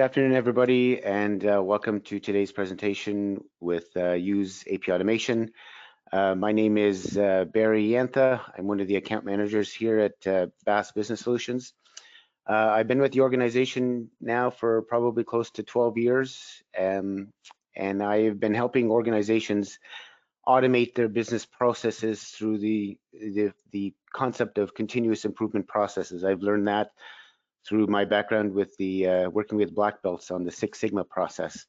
Good afternoon, everybody, and welcome to today's presentation with Yooz AP Automation. My name is Barry Yantha. I'm one of the account managers here at BAASS Business Solutions. I've been with the organization now for probably close to 12 years, and I've been helping organizations automate their business processes through the concept of continuous improvement processes. I've learned that through my background with the working with black belts on the Six Sigma process.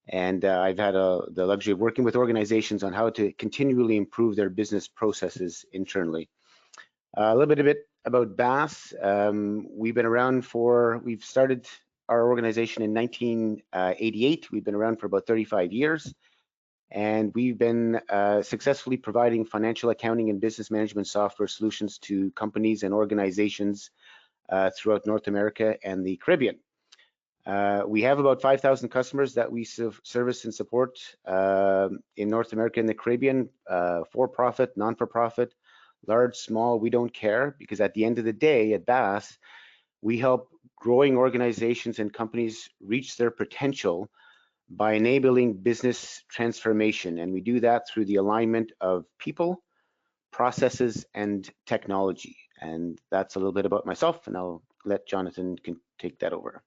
And I've had the luxury of working with organizations on how to continually improve their business processes internally. A little bit about BAASS. We've started our organization in 1988. We've been around for about 35 years. And we've been successfully providing financial accounting and business management software solutions to companies and organizations throughout North America and the Caribbean. We have about 5,000 customers that we service and support in North America and the Caribbean, for-profit, non-for-profit, large, small, we don't care, because at the end of the day at BAASS, we help growing organizations and companies reach their potential by enabling business transformation. And we do that through the alignment of people, processes, and technology. And that's a little bit about myself, and I'll let Jonathan take that over.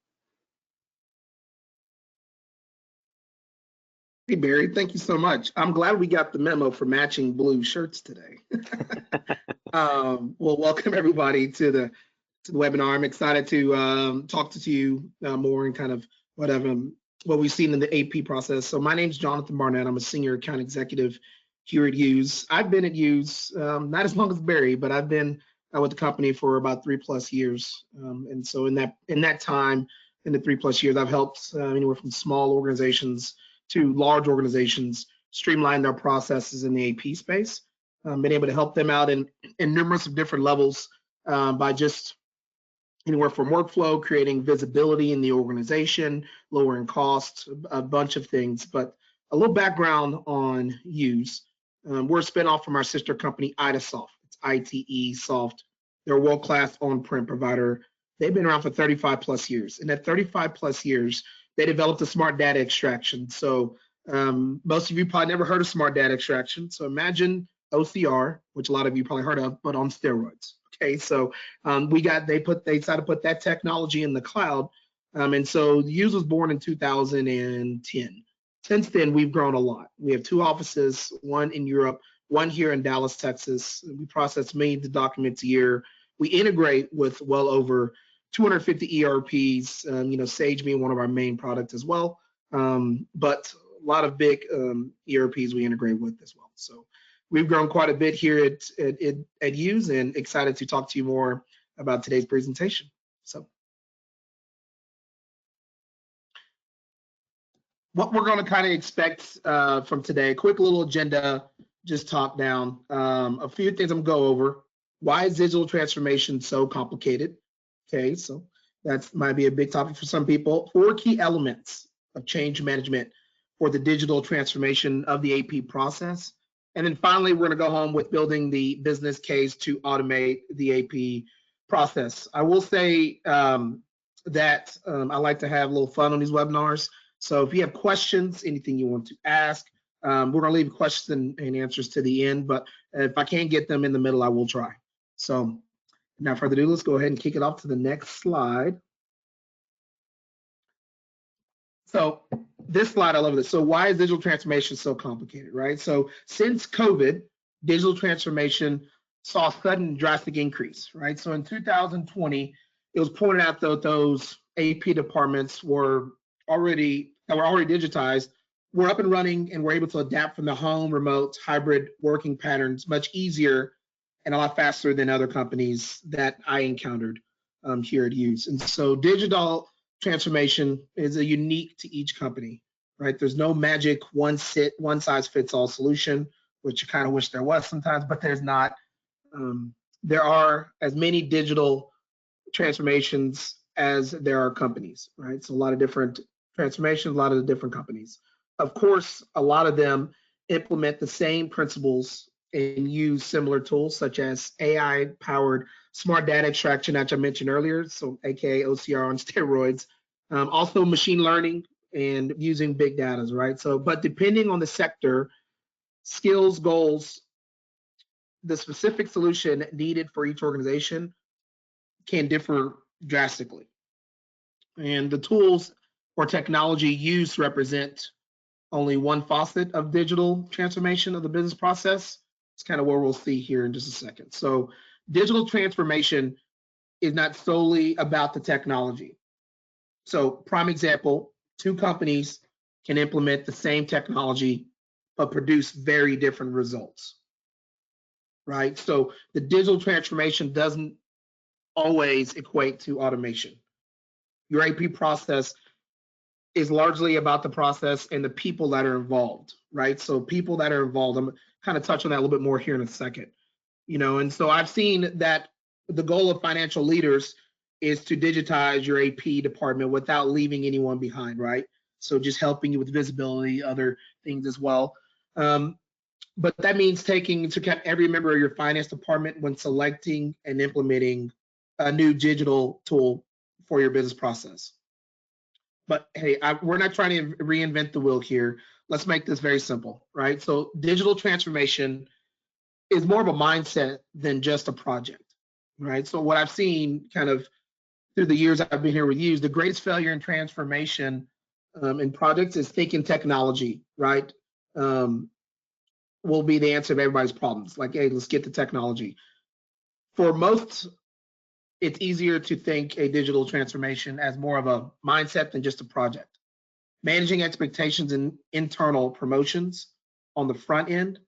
Hey, Barry, thank you so much. I'm glad we got the memo for matching blue shirts today. Well, welcome everybody to the webinar. I'm excited to talk to you more and kind of what we've seen in the AP process. So my name's Jonathan Barnett. I'm a senior account executive here at Yooz. I've been at Yooz not as long as Barry, but I've been with the company for about 3+ years. And so in that time, in the 3+ years, I've helped anywhere from small organizations to large organizations streamline their processes in the AP space. Been able to help them out in numerous of different levels by just anywhere from workflow, creating visibility in the organization, lowering costs, a bunch of things. But a little background on Yooz. We're a spinoff from our sister company, ITESoft. It's ITE Soft. They're a world-class on-prem provider. They've been around for 35+ years. And at 35+ years, they developed a smart data extraction. So most of you probably never heard of smart data extraction. So imagine OCR, which a lot of you probably heard of, but on steroids. Okay, so they decided to put that technology in the cloud. And so Yooz was born in 2010. Since then, we've grown a lot. We have 2 offices, one in Europe, one here in Dallas, Texas. We process millions of documents a year. We integrate with well over 250 ERPs, Sage being one of our main products as well. But a lot of big ERPs we integrate with as well. So we've grown quite a bit here at Yooz, and excited to talk to you more about today's presentation. So what we're going to kind of expect from today, a quick little agenda, just top down. A few things I'm going to go over. Why is digital transformation so complicated? Okay, so that might be a big topic for some people. 4 key elements of change management for the digital transformation of the AP process. And then finally, we're going to go home with building the business case to automate the AP process. I will say that I like to have a little fun on these webinars. So if you have questions, anything you want to ask, we're going to leave questions and answers to the end. But if I can't get them in the middle, I will try. So without further ado, let's go ahead and kick it off to the next slide. So this slide, I love this. So why is digital transformation so complicated, right? So since COVID, digital transformation saw a sudden drastic increase, right? So in 2020, it was pointed out that those AP departments were already digitized, were up and running, and were able to adapt from the home, remote, hybrid working patterns much easier and a lot faster than other companies that I encountered here at Yooz. And so digital transformation is a unique to each company, right? There's no magic one size fits all solution, which you kind of wish there was sometimes, but there's not. There are as many digital transformations as there are companies, right? So a lot of different transformations, a lot of the different companies. Of course, a lot of them implement the same principles and use similar tools such as AI-powered smart data extraction, as I mentioned earlier, so aka OCR on steroids, Also machine learning and using big data, right? So, but depending on the sector, skills, goals, the specific solution needed for each organization can differ drastically. And the tools or technology used represent only one facet of digital transformation of the business process. It's kind of where we'll see here in just a second. So digital transformation is not solely about the technology. So prime example, two companies can implement the same technology, but produce very different results, right? So the digital transformation doesn't always equate to automation. Your AP process is largely about the process and the people that are involved, right? So people that are involved, I'm kind of touch on that a little bit more here in a second, and so I've seen that the goal of financial leaders is to digitize your AP department without leaving anyone behind, right? So just helping you with visibility, other things as well. But that means taking into account every member of your finance department when selecting and implementing a new digital tool for your business process. But hey, we're not trying to reinvent the wheel here. Let's make this very simple, right? So digital transformation is more of a mindset than just a project, right? So what I've seen kind of through the years I've been here with Yooz, the greatest failure in transformation in projects is thinking technology, right? Will be the answer to everybody's problems. Like, hey, let's get the technology. For most, it's easier to think a digital transformation as more of a mindset than just a project. Managing expectations and internal promotions on the front end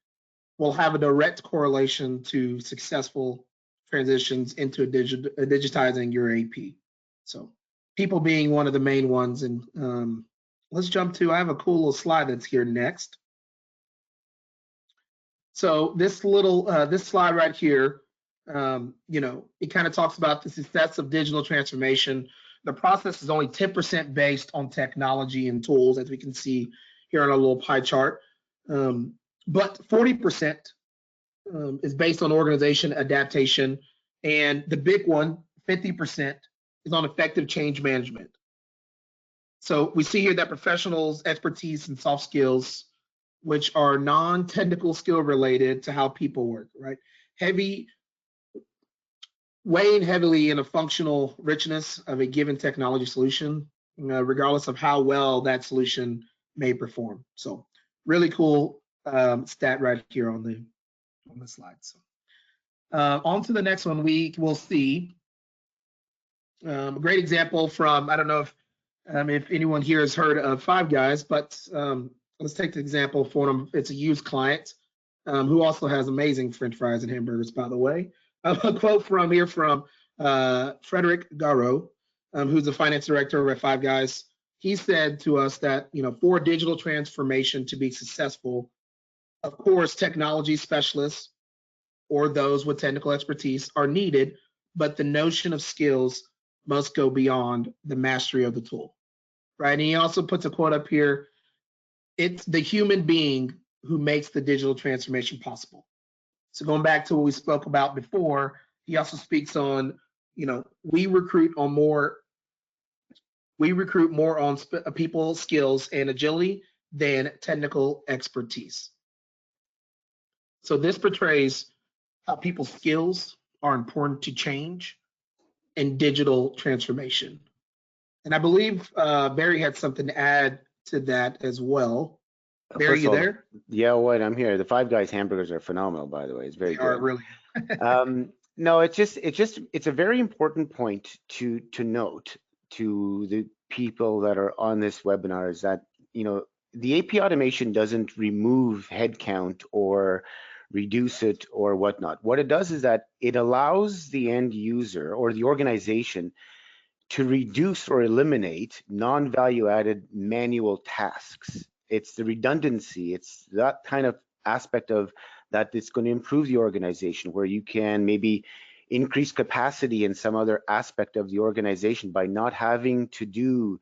will have a direct correlation to successful transitions into digitizing your AP. So people being one of the main ones. And let's jump to, I have a cool little slide that's here next. So this slide right here, it kind of talks about the success of digital transformation. The process is only 10% based on technology and tools, as we can see here on a little pie chart. But 40% is based on organization adaptation. And the big one, 50%, is on effective change management. So we see here that professionals' expertise and soft skills, which are non-technical skill related to how people work, right? Weighing heavily in a functional richness of a given technology solution, regardless of how well that solution may perform. So really cool stat right here on the slide. So on to the next one, we will see a great example from, I don't know if anyone here has heard of Five Guys, but let's take the example for them. It's a Yooz client who also has amazing French fries and hamburgers, by the way. A quote from Frederick Garreau, who's the finance director at Five Guys. He said to us that, for digital transformation to be successful, of course, technology specialists or those with technical expertise are needed, but the notion of skills must go beyond the mastery of the tool, right? And he also puts a quote up here. It's the human being who makes the digital transformation possible. So going back to what we spoke about before, he also speaks on, we recruit more on people skills and agility than technical expertise. So this portrays how people's skills are important to change and digital transformation. And I believe Barry had something to add to that as well. Barry, you there? Yeah, I'm here. The Five Guys hamburgers are phenomenal, by the way. It's very good. Are really. No, it's a very important point to note to the people that are on this webinar is that, the AP automation doesn't remove headcount or reduce it or whatnot. What it does is that it allows the end user or the organization to reduce or eliminate non-value added manual tasks. It's the redundancy. It's that kind of aspect of that it's going to improve the organization, where you can maybe increase capacity in some other aspect of the organization by not having to do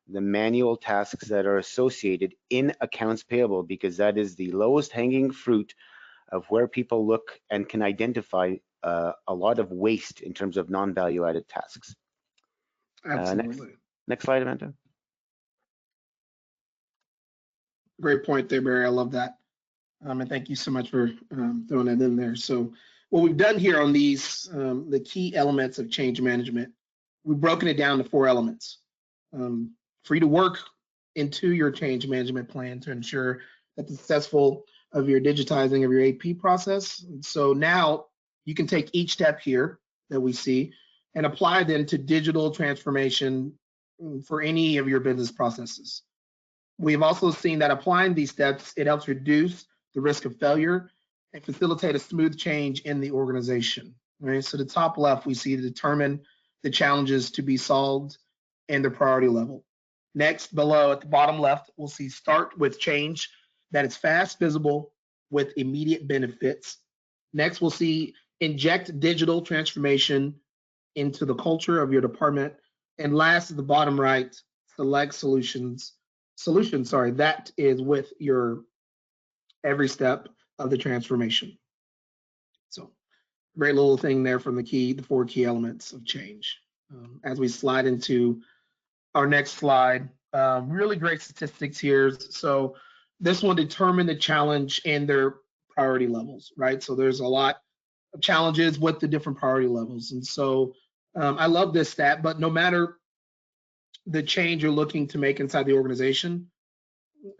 the manual tasks that are associated in accounts payable, because that is the lowest hanging fruit of where people look and can identify a lot of waste in terms of non-value added tasks. Absolutely. Next slide, Amanda. Great point there, Barry. I love that. And thank you so much for throwing that in there. So what we've done here on these, the key elements of change management, we've broken it down to 4 elements for you to work into your change management plan to ensure that the successful of your digitizing of your AP process. So now you can take each step here that we see and apply them to digital transformation for any of your business processes. We've also seen that applying these steps, it helps reduce the risk of failure and facilitate a smooth change in the organization. Right. So the top left, we see to determine the challenges to be solved and the priority level. Next, below at the bottom left, we'll see start with change that is fast, visible, with immediate benefits. Next, we'll see inject digital transformation into the culture of your department. And last, at the bottom right, select solution, that is with your every step of the transformation. So great little thing there from the 4 key elements of change. As we slide into our next slide, really great statistics here. So this one determine the challenge and their priority levels, right? So there's a lot of challenges with the different priority levels. And so I love this stat, but no matter the change you're looking to make inside the organization,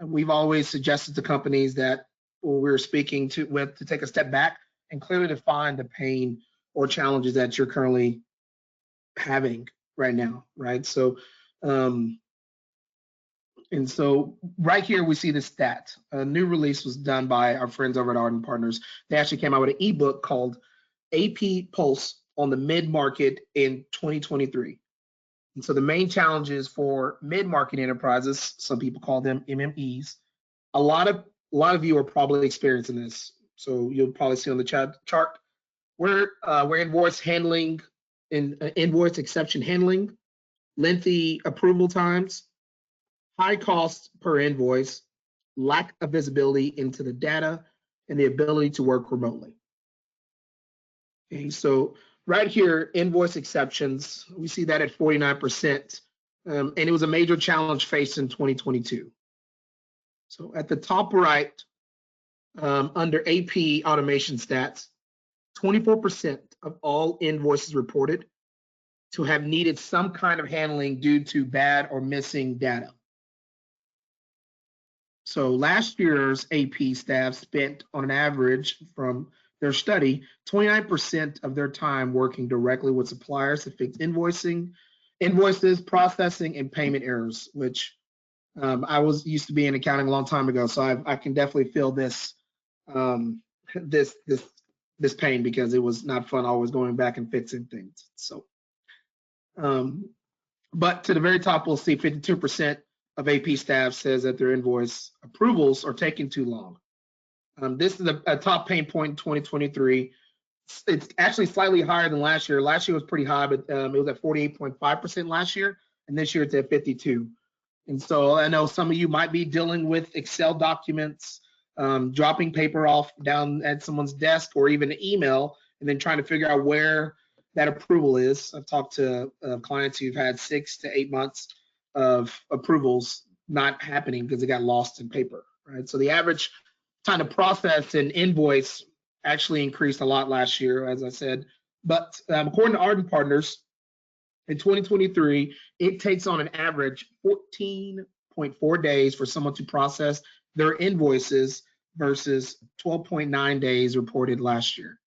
we've always suggested to companies that we're speaking to take a step back and clearly define the pain or challenges that you're currently having right now, right? So, and so right here we see the stat. A new release was done by our friends over at Ardent Partners. They actually came out with an ebook called AP Pulse on the mid-market in 2023. And so the main challenges for mid-market enterprises, some people call them MMEs, a lot of you are probably experiencing this. So you'll probably see on the chart where invoice handling and invoice exception handling, lengthy approval times, high cost per invoice, lack of visibility into the data, and the ability to work remotely. Okay, so right here, invoice exceptions, we see that at 49%, and it was a major challenge faced in 2022. So at the top right, under AP automation stats, 24% of all invoices reported to have needed some kind of handling due to bad or missing data. So last year's AP staff spent on an average from their study, 29% of their time working directly with suppliers to fix invoices, processing, and payment errors, which I used to be in accounting a long time ago, so I can definitely feel this this pain because it was not fun always going back and fixing things. So, but to the very top, we'll see 52% of AP staff says that their invoice approvals are taking too long. This is a top pain point in 2023. It's actually slightly higher than last year. Last year was pretty high, but it was at 48.5% last year, and this year it's at 52%. And so I know some of you might be dealing with Excel documents, dropping paper off down at someone's desk or even an email, and then trying to figure out where that approval is. I've talked to clients who've had 6 to 8 months of approvals not happening because it got lost in paper, right? So the average time to process an invoice actually increased a lot last year, as I said. But according to Ardent Partners, in 2023, it takes on an average 14.4 days for someone to process their invoices versus 12.9 days reported last year.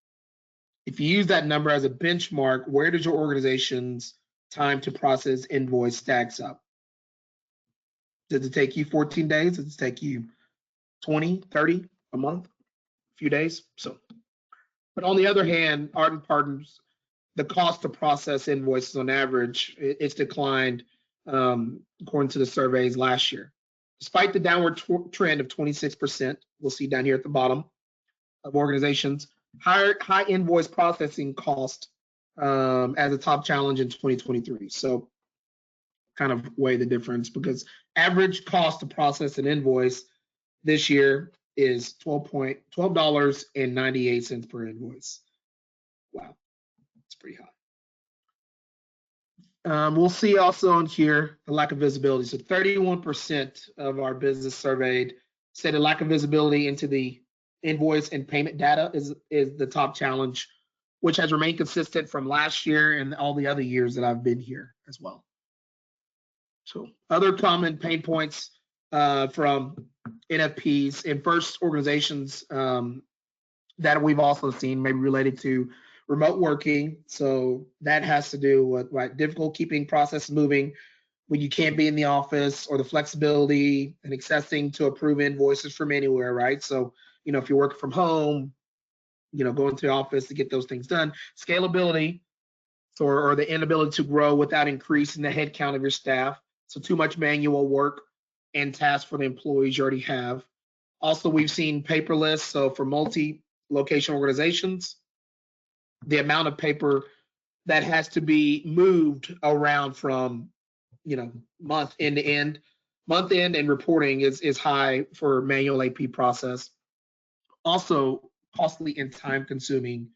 If you use that number as a benchmark, where does your organization's time to process invoice stacks up? Does it take you 14 days? Does it take you 20, 30, a month, a few days? So, but on the other hand, Ardent Partners, the cost to process invoices on average, it's declined according to the surveys last year. Despite the downward trend of 26%, we'll see down here at the bottom of organizations, high invoice processing cost as a top challenge in 2023. So kind of weigh the difference because average cost to process an invoice this year is $12.98 per invoice. Wow, it's pretty high. We'll see also on here the lack of visibility. So 31% of our business surveyed said a lack of visibility into the invoice and payment data is the top challenge, which has remained consistent from last year and all the other years that I've been here as well. So other common pain points from NFPs and first organizations that we've also seen maybe related to remote working. So that has to do with difficult keeping processes moving when you can't be in the office, or the flexibility and accessing to approve invoices from anywhere, right? So, if you're working from home, going to the office to get those things done. Scalability, or the inability to grow without increasing the headcount of your staff. So too much manual work and tasks for the employees you already have. Also, we've seen paperless. So for multi-location organizations, the amount of paper that has to be moved around from, month end to end, month end and reporting is high for manual AP process. Also costly and time consuming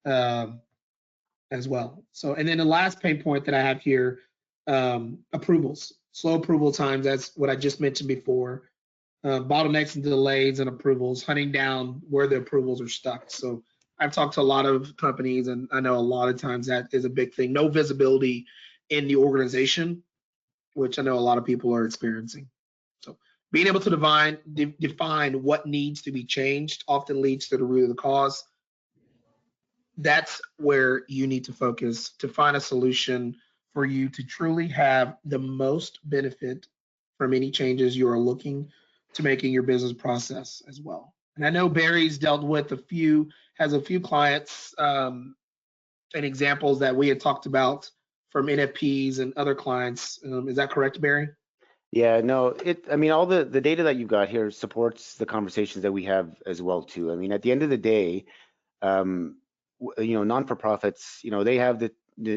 as well. So, and then the last pain point that I have here, approvals, slow approval times. That's what I just mentioned before. Bottlenecks and delays and approvals, hunting down where the approvals are stuck. So I've talked to a lot of companies, and I know a lot of times that is a big thing. No visibility in the organization, which I know a lot of people are experiencing. So being able to define what needs to be changed often leads to the root of the cause. That's where you need to focus to find a solution for you to truly have the most benefit from any changes you are looking to making your business process as well. And I know Barry's dealt with has a few clients and examples that we had talked about from NFPs and other clients. Is that correct, Barry? Yeah, no, I mean, all the data that you've got here supports the conversations that we have as well too. I mean, at the end of the day, non-for-profits, they have the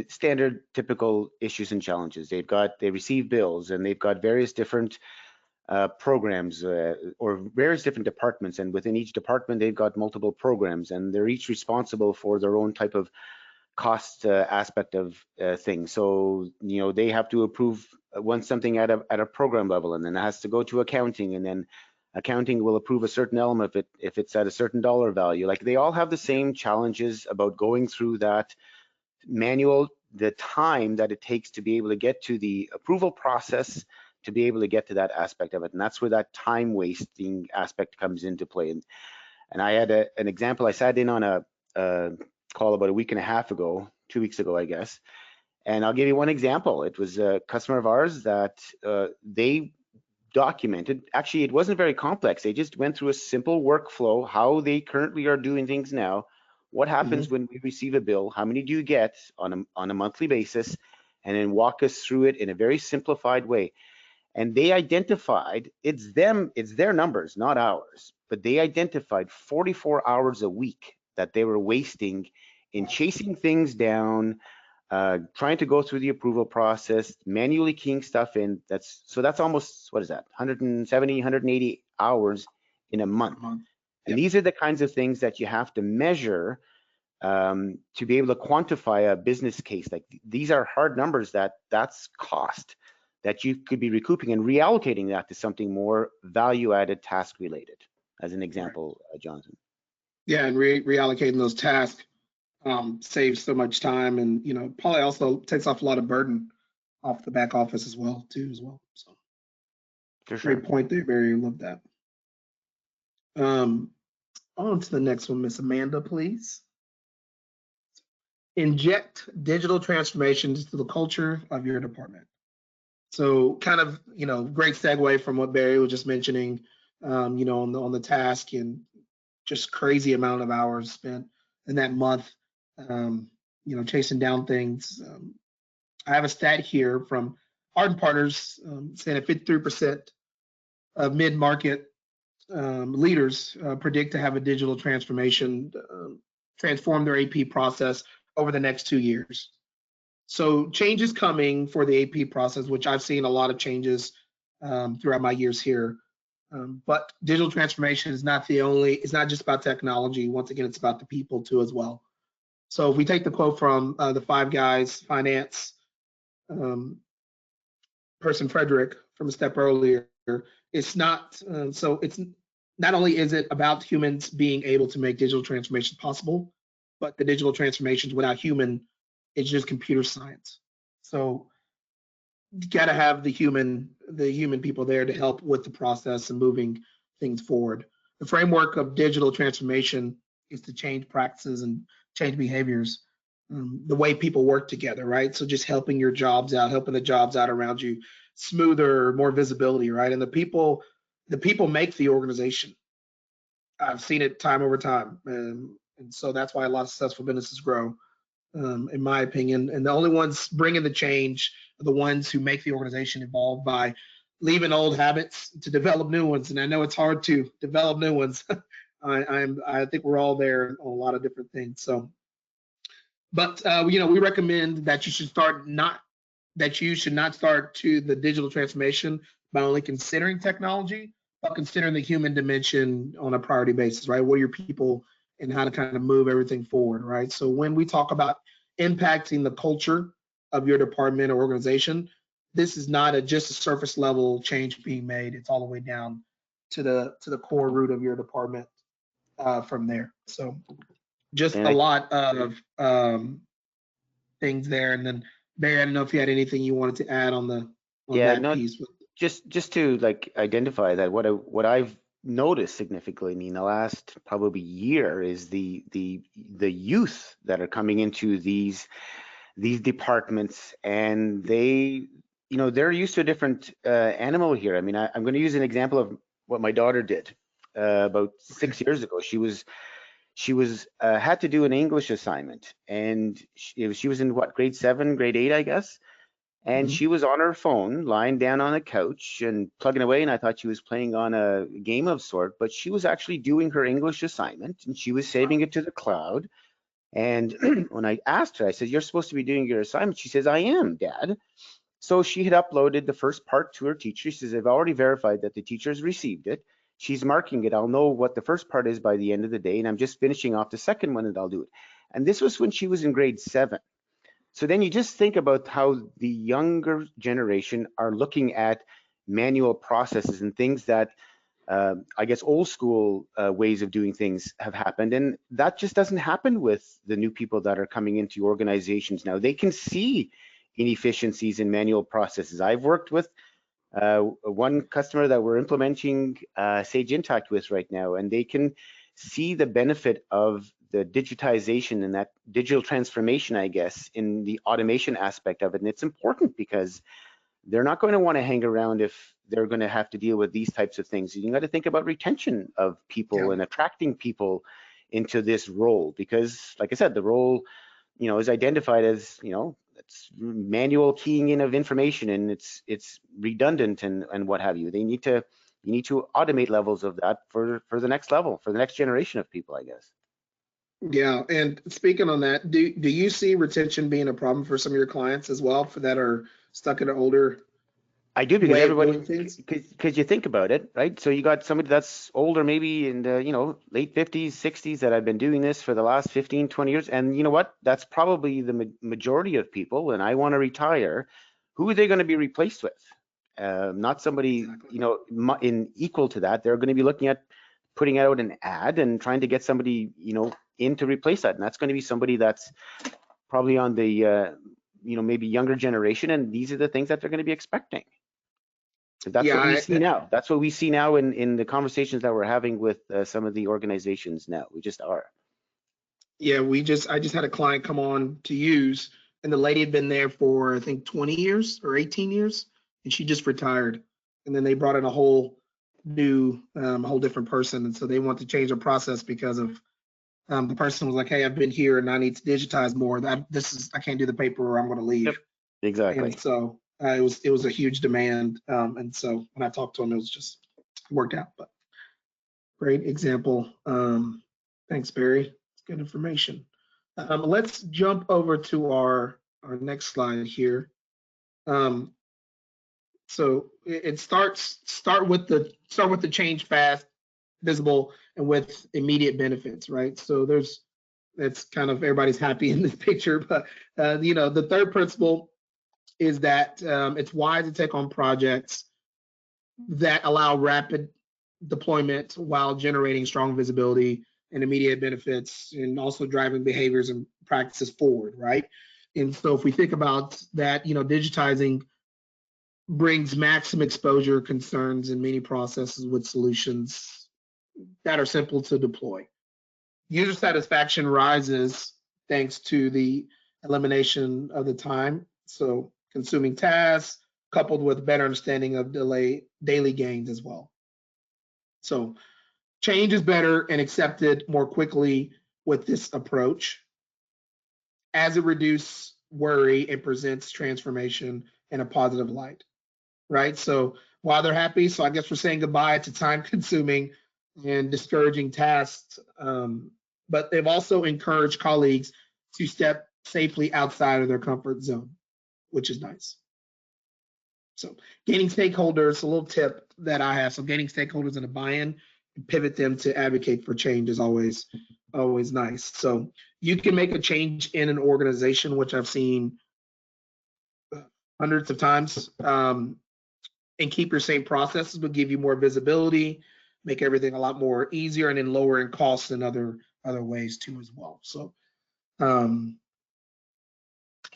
standard typical issues and challenges. They receive bills, and they've got various different programs or various different departments, and within each department they've got multiple programs, and they're each responsible for their own type of cost aspect of things. So they have to approve something at a program level, and then it has to go to accounting, and then accounting will approve a certain element if it's at a certain dollar value. Like, they all have the same challenges about going through that manual, the time that it takes to be able to get to the approval process, to be able to get to that aspect of it. And that's where that time wasting aspect comes into play. And I had an example. I sat in on a call about a week and a half ago, 2 weeks ago, I guess. And I'll give you one example. It was a customer of ours that they documented. Actually, it wasn't very complex. They just went through a simple workflow, how they currently are doing things now. What happens when we receive a bill? How many do you get on a monthly basis? And then walk us through it in a very simplified way. And they identified, it's their numbers, not ours, but they identified 44 hours a week that they were wasting in chasing things down, trying to go through the approval process, manually keying stuff in. That's almost, what is that, 170, 180 hours in a month. And these are the kinds of things that you have to measure to be able to quantify a business case. Like, these are hard numbers that's cost that you could be recouping and reallocating that to something more value-added, task-related, as an example, Jonathan. Yeah, and reallocating those tasks saves so much time, and probably also takes off a lot of burden off the back office as well. So for sure. Great point there, Barry. Love that. On to the next one, Miss Amanda, please. Inject digital transformations to the culture of your department. So kind of, great segue from what Barry was just mentioning, on the task, and just crazy amount of hours spent in that month, chasing down things. I have a stat here from Hardin Partners saying that 53% of mid-market leaders predict to have a digital transformation, transform their AP process over the next 2 years. So change is coming for the AP process, which I've seen a lot of changes throughout my years here. But digital transformation is it's not just about technology. Once again, it's about the people too as well. So if we take the quote from the Five Guys Finance person Frederick from a step earlier, it's not, so it's not only is it about humans being able to make digital transformations possible, but the digital transformations without human, it's just computer science. So you got to have the human people there to help with the process and moving things forward. The framework of digital transformation is to change practices and change behaviors, the way people work together, right? So just helping your jobs out, helping the jobs out around you, smoother, more visibility, right? And the people make the organization. I've seen it time over time, and so that's why a lot of successful businesses grow, in my opinion. And the only ones bringing the change are the ones who make the organization evolve by leaving old habits to develop new ones. And I know it's hard to develop new ones. I think we're all there on a lot of different things. So, but we recommend that you should not start to the digital transformation by only considering technology, but considering the human dimension on a priority basis, right? What are your people and how to kind of move everything forward, right? So when we talk about impacting the culture of your department or organization, this is not just a surface level change being made. It's all the way down to the core root of your department from there. So just a lot of things there. And then Barry, I don't know if you had anything you wanted to add on that piece. Just to like identify that what I've noticed significantly in the last probably year is the youth that are coming into these departments, and they're used to a different animal here. I mean, I'm going to use an example of what my daughter did about 6 years ago. She was had to do an English assignment, and she was in what, grade 7, grade 8, I guess. And she was on her phone, lying down on the couch and plugging away, and I thought she was playing on a game of sort, but she was actually doing her English assignment, and she was saving it to the cloud. And when I asked her, I said, "You're supposed to be doing your assignment." She says, "I am, Dad." So she had uploaded the first part to her teacher. She says, "I've already verified that the teacher's received it. She's marking it. I'll know what the first part is by the end of the day, and I'm just finishing off the second one, and I'll do it." And this was when she was in grade 7. So then you just think about how the younger generation are looking at manual processes and things that I guess old school ways of doing things have happened. And that just doesn't happen with the new people that are coming into organizations now. They can see inefficiencies in manual processes. I've worked with one customer that we're implementing Sage Intacct with right now, and they can see the benefit of the digitization and that digital transformation, I guess, in the automation aspect of it. And it's important because they're not going to want to hang around if they're going to have to deal with these types of things. You got to think about retention of people and attracting people into this role, because like I said, the role, is identified as, it's manual keying in of information, and it's redundant and what have you. You need to automate levels of that for the next level, for the next generation of people, I guess. Yeah, and speaking on that, do you see retention being a problem for some of your clients as well, for that are stuck in an older? I do, because everybody, because you think about it, right? So you got somebody that's older, maybe in the late 50s, 60s, that have been doing this for the last 15, 20 years, and you know what? That's probably the majority of people. And I want to retire. Who are they going to be replaced with? Not somebody in equal to that. They're going to be looking at putting out an ad and trying to get somebody in to replace that, and that's going to be somebody that's probably on the maybe younger generation, and these are the things that they're going to be expecting. So that's what we see now. That's what we see now in the conversations that we're having with some of the organizations now. We just are. Yeah, I just had a client come on to Yooz, and the lady had been there for I think 20 years or 18 years, and she just retired. And then they brought in a whole new, whole different person, and so they want to change the process because of the person was like, "Hey, I've been here and I need to digitize more. I can't do the paper or I'm going to leave." Yep, exactly. And so it was a huge demand, and so when I talked to him, it was just worked out. But great example. Thanks, Barry. It's good information. Let's jump over to our next slide here. So it start with the change fast, visible, and with immediate benefits, right? So that's kind of everybody's happy in this picture, but the third principle is that it's wise to take on projects that allow rapid deployment while generating strong visibility and immediate benefits, and also driving behaviors and practices forward, right? And so if we think about that, digitizing brings maximum exposure concerns in many processes with solutions that are simple to deploy. User satisfaction rises thanks to the elimination of the time, so consuming tasks, coupled with better understanding of daily gains as well. So change is better and accepted more quickly with this approach, as it reduces worry and presents transformation in a positive light, right? So while they're happy, so I guess we're saying goodbye to time-consuming and discouraging tasks, but they've also encouraged colleagues to step safely outside of their comfort zone, which is nice. So gaining stakeholders, a little tip that I have. So gaining stakeholders in a buy-in and pivot them to advocate for change is always nice. So you can make a change in an organization, which I've seen hundreds of times, and keep your same processes, but give you more visibility, make everything a lot more easier, and then lower in costs in other ways too as well. So if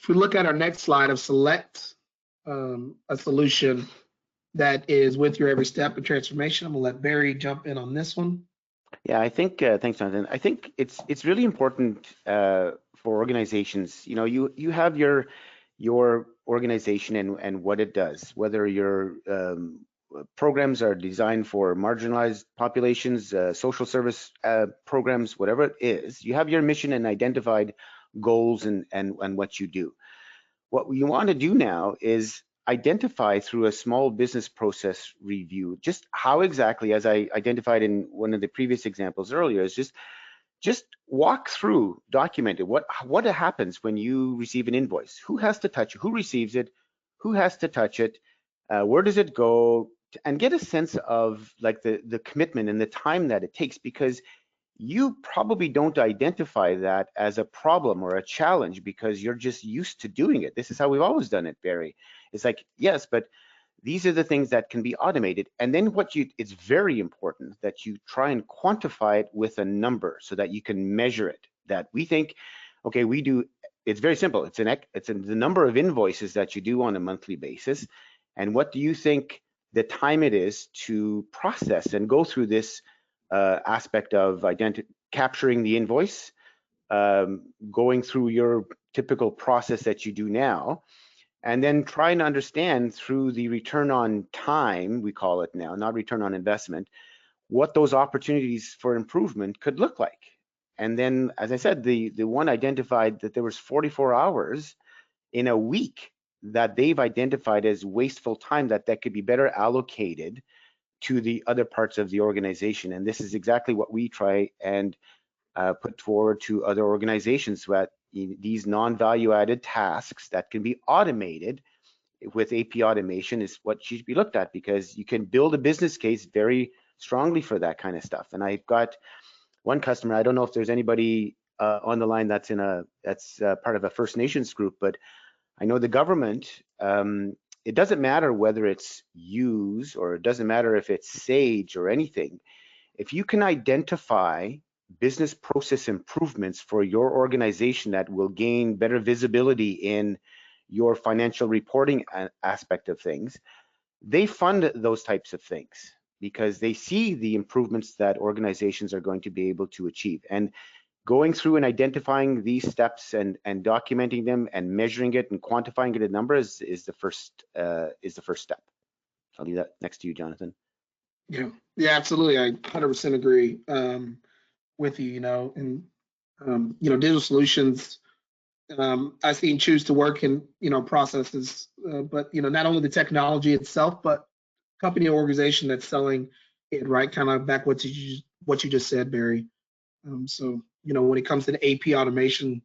we look at our next slide of select a solution that is with your every step of transformation, I'm gonna let Barry jump in on this one. Yeah, I think, thanks, Jonathan. I think it's really important for organizations. You have your organization and what it does, whether your programs are designed for marginalized populations, social service programs, whatever it is. You have your mission and identified goals and what you do. What you want to do now is identify through a small business process review just how exactly, as I identified in one of the previous examples earlier, is just walk through, document it. What happens when you receive an invoice? Who has to touch it? Who receives it? Who has to touch it? Where does it go? And get a sense of like the commitment and the time that it takes, because you probably don't identify that as a problem or a challenge because you're just used to doing it. This is how we've always done it, Barry. It's like, yes, but these are the things that can be automated. And then it's very important that you try and quantify it with a number so that you can measure it. That we think, okay, it's very simple. It's the number of invoices that you do on a monthly basis. And what do you think the time it is to process and go through this aspect of capturing the invoice, going through your typical process that you do now, and then trying to understand through the return on time, we call it now, not return on investment, what those opportunities for improvement could look like. And then, as I said, the one identified that there was 44 hours in a week that they've identified as wasteful time that could be better allocated to the other parts of the organization. And this is exactly what we try and put forward to other organizations, that these non-value added tasks that can be automated with AP automation is what should be looked at, because you can build a business case very strongly for that kind of stuff. And I've got one customer, I don't know if there's anybody on the line that's part of a First Nations group, but I know the government, it doesn't matter whether it's Yooz or it doesn't matter if it's Sage or anything. If you can identify business process improvements for your organization that will gain better visibility in your financial reporting aspect of things, they fund those types of things because they see the improvements that organizations are going to be able to achieve. And going through and identifying these steps and documenting them and measuring it and quantifying it in numbers is the first step. I'll leave that next to you, Jonathan. Yeah, absolutely. I 100% agree with you. And digital solutions, I've seen choose to work in processes, but not only the technology itself, but company or organization that's selling it, right? Kind of back what you just said, Barry. So when it comes to the AP automation,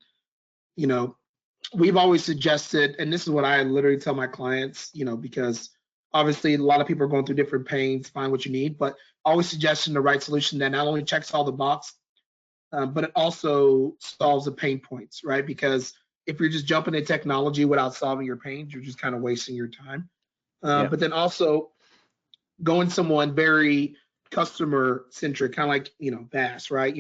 we've always suggested, and this is what I literally tell my clients, because obviously a lot of people are going through different pains, find what you need, but always suggesting the right solution that not only checks all the boxes, but it also solves the pain points, right? Because if you're just jumping in technology without solving your pains, you're just kind of wasting your time. Yeah. But then also going someone very customer centric, kind of like, BAASS, right?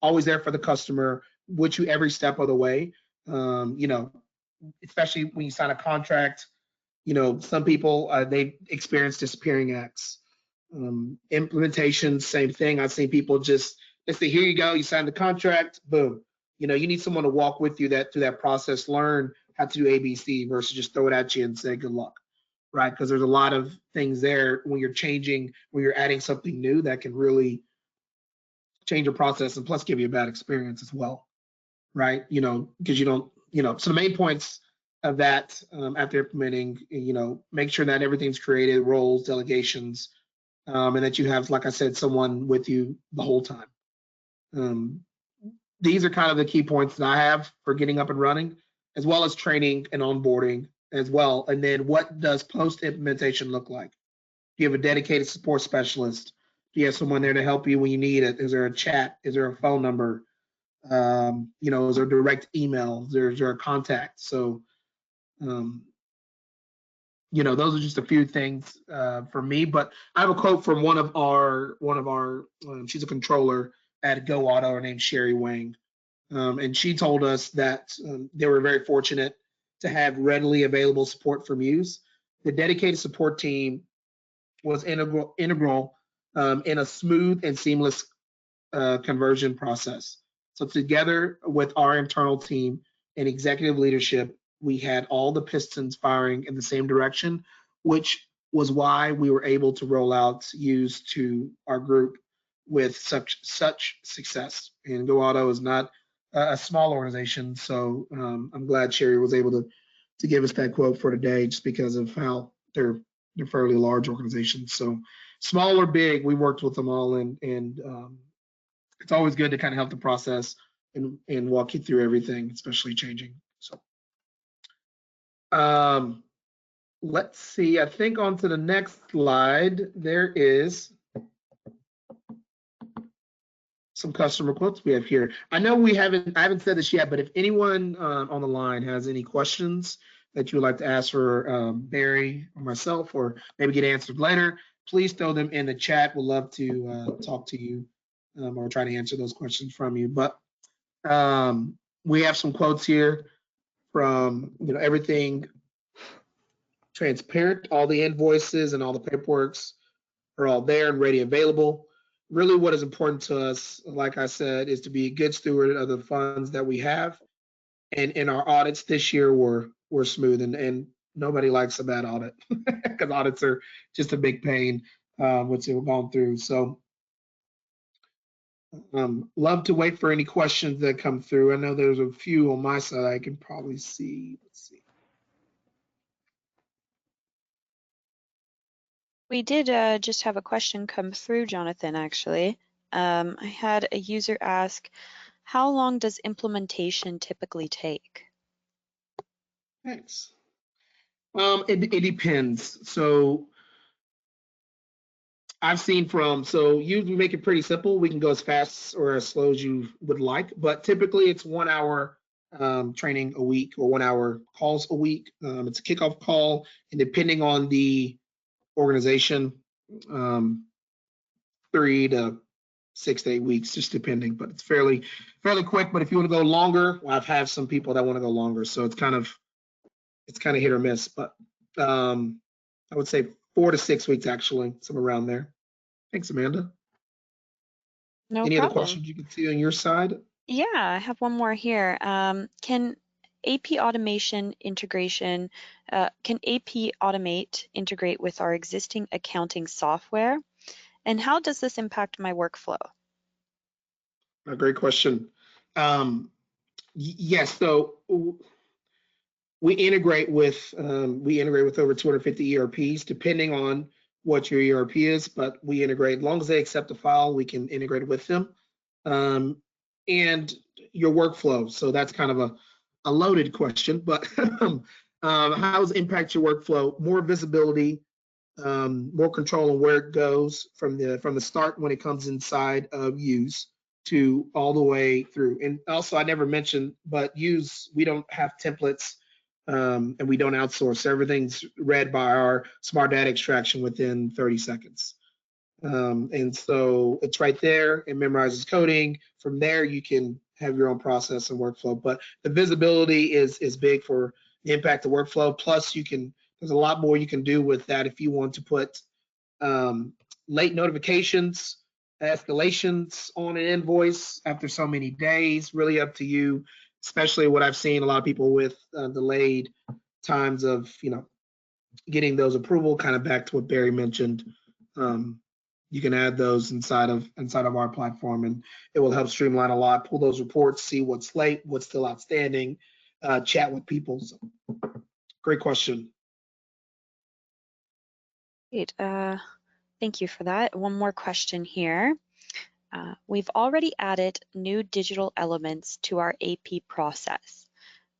Always there for the customer, with you every step of the way. Especially when you sign a contract, some people, they experience disappearing acts. Implementation, same thing. I've seen people just, they say, here you go, you signed the contract, boom. You need someone to walk with you through that process, learn how to do ABC versus just throw it at you and say good luck, right? Because there's a lot of things there when you're adding something new that can really change your process and plus give you a bad experience as well, right? Because you don't, so the main points of that, after implementing, make sure that everything's created, roles, delegations, and that you have, like I said, someone with you the whole time. These are kind of the key points that I have for getting up and running, as well as training and onboarding as well. And then what does post-implementation look like? Do you have a dedicated support specialist? Do you have someone there to help you when you need it? Is there a chat? Is there a phone number? Is there a direct email? Is there a contact? So, those are just a few things for me. But I have a quote from one of our, she's a controller at Go Auto. Her name's Sherry Wang, and she told us that they were very fortunate to have readily available support from Yooz. The dedicated support team was integral in a smooth and seamless conversion process. So together with our internal team and executive leadership, we had all the pistons firing in the same direction, which was why we were able to roll out Yooz to our group with such success. And Go Auto is not a small organization, so I'm glad Sherry was able to give us that quote for today, just because of how they're fairly large organizations. So small or big, we worked with them all, and it's always good to kind of help the process and walk you through everything, especially changing. So let's see, I think on to the next slide, there is some customer quotes we have here. I know I haven't said this yet, but if anyone on the line has any questions that you would like to ask for Barry or myself, or maybe get answered later, please throw them in the chat. We'd love to talk to you or try to answer those questions from you. But we have some quotes here from, everything transparent, all the invoices and all the paperworks are all there and ready, available. Really what is important to us, like I said, is to be a good steward of the funds that we have. And in our audits this year were smooth, and nobody likes a bad audit because audits are just a big pain, which we've gone through. So love to wait for any questions that come through. I know there's a few on my side I can probably see. Let's see. We did just have a question come through, Jonathan, actually. I had a user ask, how long does implementation typically take? Thanks. It depends. So I've seen we make it pretty simple. We can go as fast or as slow as you would like, but typically it's 1 hour training a week or 1 hour calls a week. It's a kickoff call, and depending on the organization, 3 to 6 to 8 weeks, just depending, but it's fairly quick. But if you want to go longer, I've had some people that want to go longer, so it's kind of hit or miss. But I would say 4 to 6 weeks, actually, somewhere around there. Thanks, Amanda. No Any problem. other questions you can see on your side? Yeah, I have one more here. Can AP automation integration, can AP Automate integrate with our existing accounting software? And how does this impact my workflow? A great question. Yes, so we integrate with over 250 ERPs, depending on what your ERP is, but we integrate, as long as they accept the file, we can integrate with them. And your workflow, so that's kind of a loaded question, but how does it impact your workflow? More visibility, more control on where it goes from the start when it comes inside of Yooz. to all the way through. And also, I never mentioned, but Yooz, we don't have templates, and we don't outsource. Everything's read by our smart data extraction within 30 seconds. And so it's right there. It memorizes coding. From there, you can have your own process and workflow. But the visibility is big for the impact of workflow. Plus, there's a lot more you can do with that if you want to put late notifications, escalations on an invoice after so many days. Really up to you. Especially what I've seen a lot of people with delayed times of getting those approval. Kind of back to what Barry mentioned. You can add those inside of our platform, and it will help streamline a lot. Pull those reports, see what's late, what's still outstanding, chat with people. So, great question. Great. Thank you for that. One more question here. We've already added new digital elements to our AP process,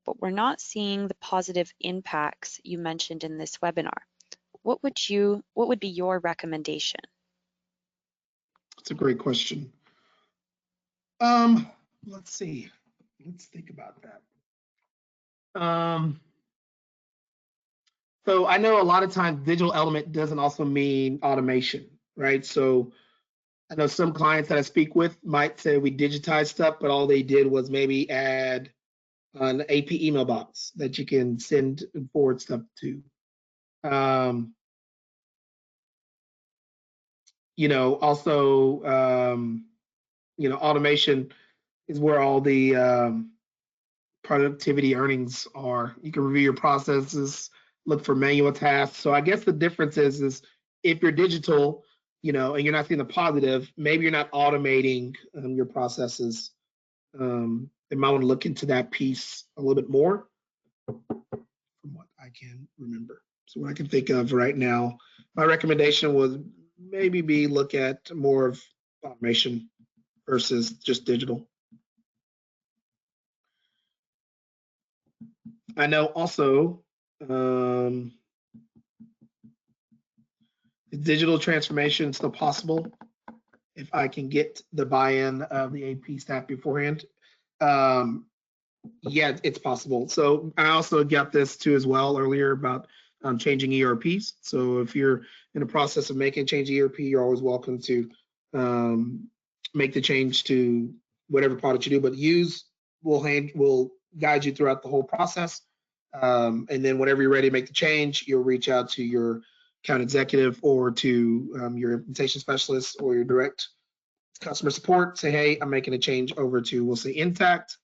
but we're not seeing the positive impacts you mentioned in this webinar. What would be your recommendation? That's a great question. Let's see. Let's think about that. So I know a lot of times digital element doesn't also mean automation, right? So I know some clients that I speak with might say we digitize stuff, but all they did was maybe add an AP email box that you can send and forward stuff to. Automation is where all the productivity earnings are. You can review your processes, look for manual tasks. So I guess the difference is if you're digital, and you're not seeing the positive, maybe you're not automating your processes. They might want to look into that piece a little bit more from what I can remember. So what I can think of right now, my recommendation would maybe look at more of automation versus just digital. I know also digital transformation is still possible if I can get the buy-in of the AP staff beforehand. Yeah, it's possible. So I also got this too as well earlier about changing ERPs. So if you're in the process of making a change ERP, you're always welcome to make the change to whatever product you do. But Yooz will guide you throughout the whole process. And then whenever you're ready to make the change, you'll reach out to your account executive or to your implementation specialist or your direct customer support. Say, hey, I'm making a change over to, we'll say, Intact.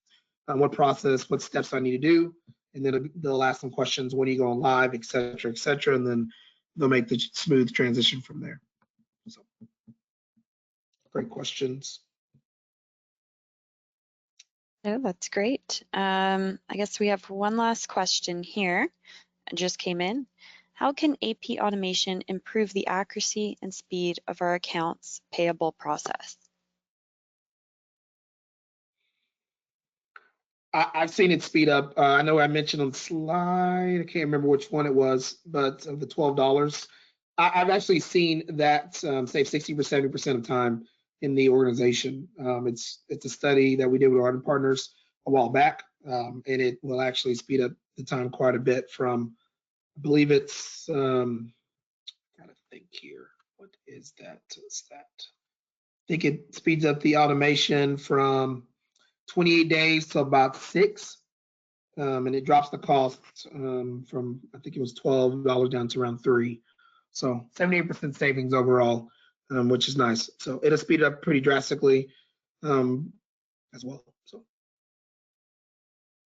What process, what steps I need to do, and then they'll ask some questions. When are you going live, et cetera, and then they'll make the smooth transition from there. So, great questions. Oh, that's great. I guess we have one last question here. It just came in. How can AP automation improve the accuracy and speed of our accounts payable process? I've seen it speed up. I know I mentioned on the slide, I can't remember which one it was, but of the $12, I've actually seen that save 60% or 70% of time in the organization. It's a study that we did with our partners a while back, and it will actually speed up the time quite a bit from, I believe it's, gotta think here, what is that stat? I think it speeds up the automation from 28 days to about 6, and it drops the cost from, I think it was $12 down to around 3. So 78% savings overall, which is nice. So it'll speed up pretty drastically as well. So